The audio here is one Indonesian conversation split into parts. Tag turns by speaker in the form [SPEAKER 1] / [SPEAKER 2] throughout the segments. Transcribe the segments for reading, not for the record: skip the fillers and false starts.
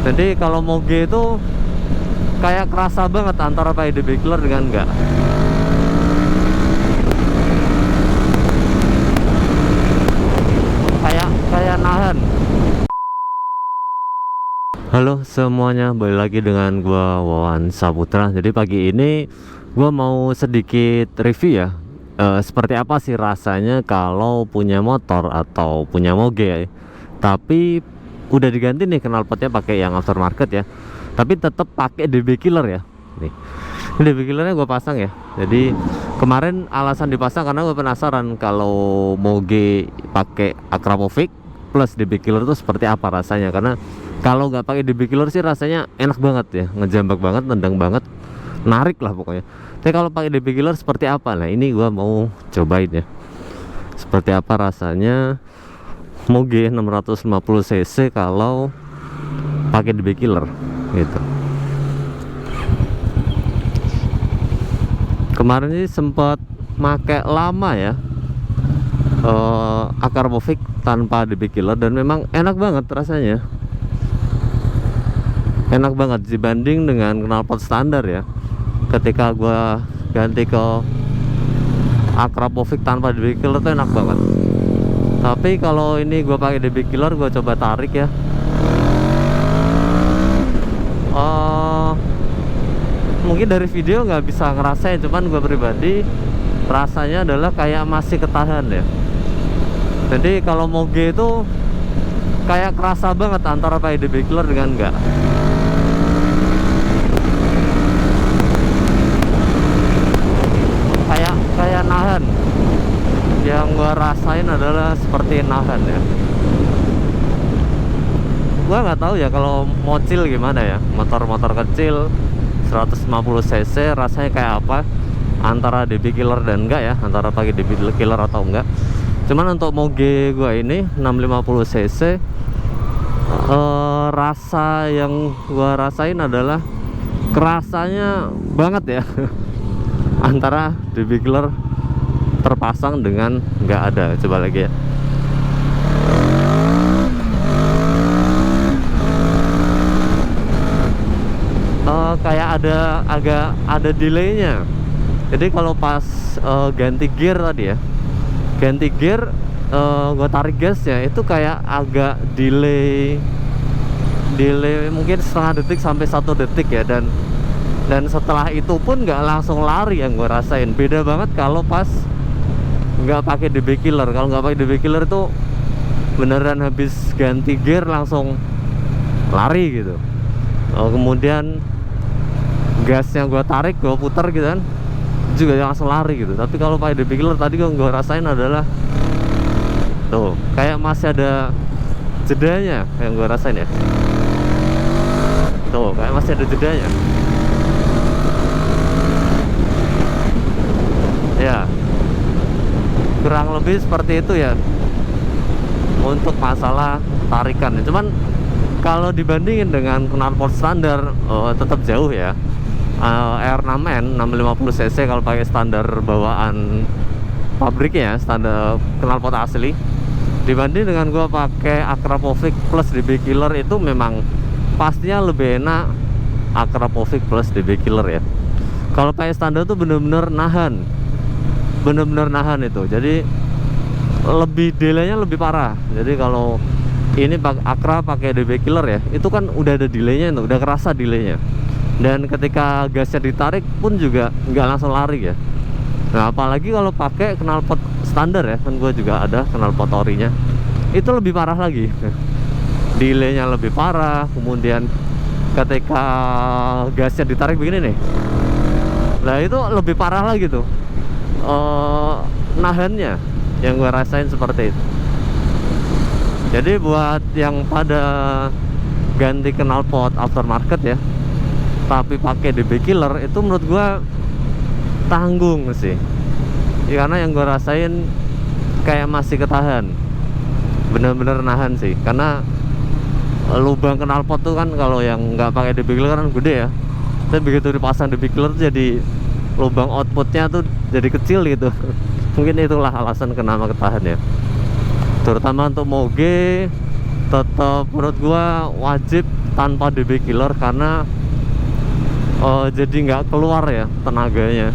[SPEAKER 1] Jadi kalau moge itu kayak kerasa banget antara pakai DB killer dengan enggak. Kayak nahan. Halo semuanya, balik lagi dengan gua Wawan Saputra. Jadi pagi ini gua mau sedikit review ya, seperti apa sih rasanya kalau punya motor atau punya moge, tapi udah diganti nih knalpotnya pakai yang aftermarket ya, tapi tetap pakai DB killer ya. Nih, DB killernya gue pasang ya. Jadi kemarin alasan dipasang karena gue penasaran kalau moge pakai Akrapovic plus DB killer itu seperti apa rasanya. Karena kalau nggak pakai DB killer sih rasanya enak banget ya, ngejambak banget, nendang banget, narik lah pokoknya. Tapi kalau pakai DB killer seperti apa? Nah ini gue mau cobain ya, seperti apa rasanya moge 650 cc kalau pakai DB killer gitu. Kemarin ini sempat make lama ya Akrapovic tanpa DB killer, dan memang enak banget rasanya, enak banget dibanding dengan knalpot standar ya. Ketika gua ganti ke Akrapovic tanpa DB killer tuh enak banget. Tapi kalau ini gua pakai DB killer, gua coba tarik ya. Mungkin dari video nggak bisa ngerasain, cuman gue pribadi rasanya adalah kayak masih ketahan ya. Jadi kalau moge itu kayak kerasa banget antara pakai DB killer dengan enggak. Kayak nahan. Yang gue rasain adalah seperti nahan ya. Gue nggak tahu ya kalau mocil gimana ya, motor-motor kecil 150 cc rasanya kayak apa antara DB killer dan enggak ya, antara pakai DB killer atau enggak. Cuman untuk moge gua ini 650 cc, rasa yang gua rasain adalah kerasanya banget ya antara DB killer terpasang dengan enggak ada. Coba lagi ya. Kayak agak ada delaynya. Jadi kalau pas ganti gear tadi ya, ganti gear, gue tarik gasnya itu kayak agak delay mungkin setengah detik sampai 1 detik ya. Dan setelah itu pun nggak langsung lari yang gue rasain. Beda banget kalau pas nggak pakai DB killer. Kalau nggak pakai DB killer itu beneran habis ganti gear langsung lari gitu. Kemudian gasnya gue tarik, gue putar gitu kan, juga langsung lari gitu. Tapi kalau pakai DB killer tadi gue rasain adalah tuh kayak masih ada jedanya yang gue rasain ya. Tuh kayak masih ada jedanya ya, kurang lebih seperti itu ya untuk masalah tarikan. Cuman kalau dibandingin dengan knalpot standar, tetap jauh ya. R6N 650 cc kalau pakai standar bawaan pabriknya, standar knalpot asli, dibanding dengan gua pakai Akrapovic plus DB killer, itu memang pastinya lebih enak Akrapovic plus DB killer ya. Kalau pakai standar tuh bener-bener nahan itu. Jadi lebih delaynya lebih parah. Jadi kalau ini Akra pakai DB killer ya, itu kan udah ada delaynya, itu udah kerasa delaynya. Dan ketika gasnya ditarik pun juga nggak langsung lari ya. Nah apalagi kalau pakai knalpot standar ya, kan gue juga ada knalpot orinya, itu lebih parah lagi. Delaynya lebih parah. Kemudian ketika gasnya ditarik begini nih, nah itu lebih parah lagi tuh nahannya, yang gue rasain seperti itu. Jadi buat yang pada ganti knalpot aftermarket ya, tapi pakai DB killer, itu menurut gua tanggung sih ya, karena yang gua rasain kayak masih ketahan, bener-bener nahan sih. Karena lubang knalpot tuh kan kalau yang nggak pakai DB killer kan gede ya, tapi begitu dipasang DB killer tuh jadi lubang outputnya tuh jadi kecil gitu. Mungkin itulah alasan kenapa ketahan ya, terutama untuk moge tetap menurut gua wajib tanpa DB killer, karena jadi nggak keluar ya tenaganya.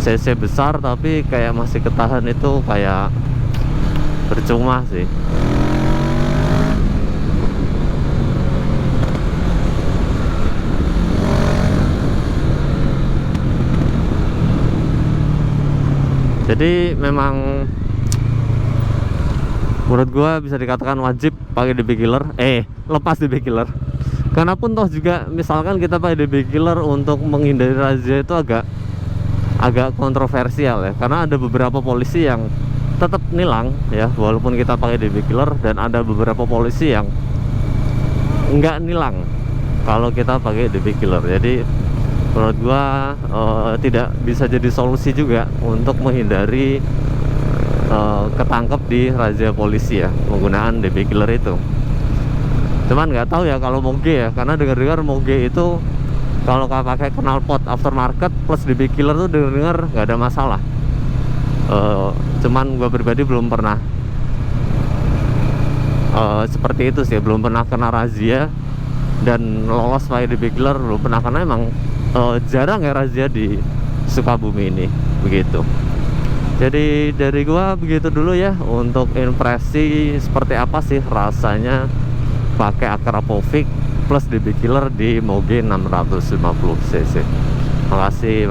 [SPEAKER 1] CC besar tapi kayak masih ketahan, itu kayak percuma sih. Jadi memang menurut gua bisa dikatakan wajib pakai DB killer, lepas DB killer. Karena pun toh juga misalkan kita pakai DB killer untuk menghindari razia, itu agak kontroversial ya, karena ada beberapa polisi yang tetap nilang ya walaupun kita pakai DB killer, dan ada beberapa polisi yang nggak nilang kalau kita pakai DB killer. Jadi menurut gua tidak bisa jadi solusi juga untuk menghindari ketangkep di razia polisi ya menggunakan DB killer itu. Cuman nggak tahu ya kalau Moge ya, karena dengar-dengar Moge itu kalau pakai knalpot aftermarket plus DB killer tuh dengar nggak ada masalah. Cuman gua pribadi belum pernah seperti itu sih, belum pernah kena razia dan lolos pakai DB killer, belum pernah, karena emang jarang ya razia di Sukabumi ini begitu. Jadi dari gua begitu dulu ya untuk impresi seperti apa sih rasanya pakai Akrapovic plus DB killer di Moge 650 cc. Makasih.